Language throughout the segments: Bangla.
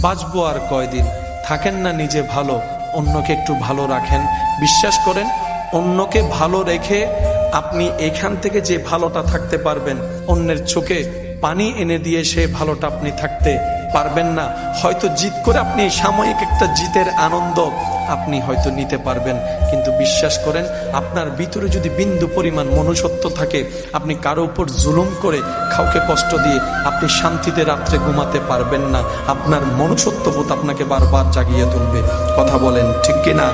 বাঁচবো আর কয়দিন। থাকেন না নিজে ভালো, অন্যকে একটু ভালো রাখেন। বিশ্বাস করেন, অন্যকে ভালো রেখে আপনি এখান থেকে যে ভালোটা থাকতে পারবেন, অন্যের চোখে পানি এনে দিয়ে সে ভালোটা আপনি থাকতে পারবেন না। হয়তো জিত করে আপনি সাময়িক একটা জিতের আনন্দ আপনি হয়তো নিতে পারবেন, কিন্তু বিশ্বাস করেন, আপনার ভিতরে যদি বিন্দু পরিমাণ মনুষ্যত্ব থাকে, আপনি কারো উপর জুলুম করে কাউকে কষ্ট দিয়ে আপনি শান্তিতে রাত্রে ঘুমাতে পারবেন না। আপনার মনুষ্যত্ববোধ আপনাকে বারবার জাগিয়ে তুলবে। কথা বলেন ঠিক কিনা?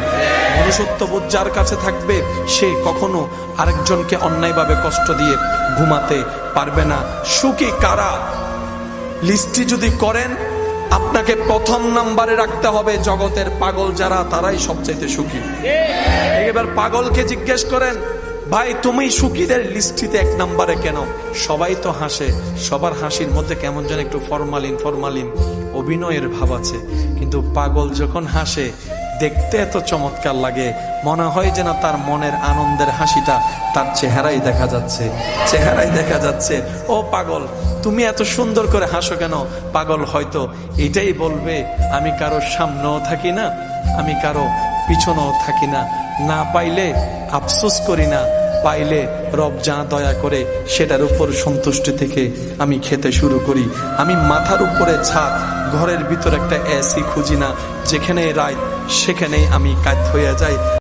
মনুষ্যত্ববোধ যার কাছে থাকবে, সে কখনো আরেকজনকে অন্যায়ভাবে কষ্ট দিয়ে ঘুমাতে পারবে না। সুখী কারা? লিস্টি যদি করেন, আপনাকে প্রথম নাম্বারে রাখতে হবে জগতের পাগল যারা, তারাই সবচাইতে সুখী। এবার পাগলকে জিজ্ঞেস করেন, ভাই তুমি সুখীদের লিস্টিতে এক নাম্বারে কেন? সবাই তো হাসে, সবার হাসির মধ্যে কেমন যেন একটু ফরমালিন অভিনয়ের ভাব আছে, কিন্তু পাগল যখন হাসে দেখতে এত চমৎকার লাগে, মনে হয় যেন তার মনের আনন্দের হাসিটা তার চেহারাই দেখা যাচ্ছে। ও পাগল, তুমি এত সুন্দর করে হাসো কেন? পাগল হয়তো এটাই বলবে, আমি কারো সামনেও থাকি না, আমি কারো পিছনেও থাকি না, না পাইলে আফসোস করি না, পাইলে রব যা দয়া করে সেটার উপর সন্তুষ্টি থেকে আমি খেতে শুরু করি। আমি মাথার উপরে ছাদ, ঘরের ভিতর একটা এসি খুঁজি না, যেখানে রাত সেখানেই আমি কাত হয়ে যাই।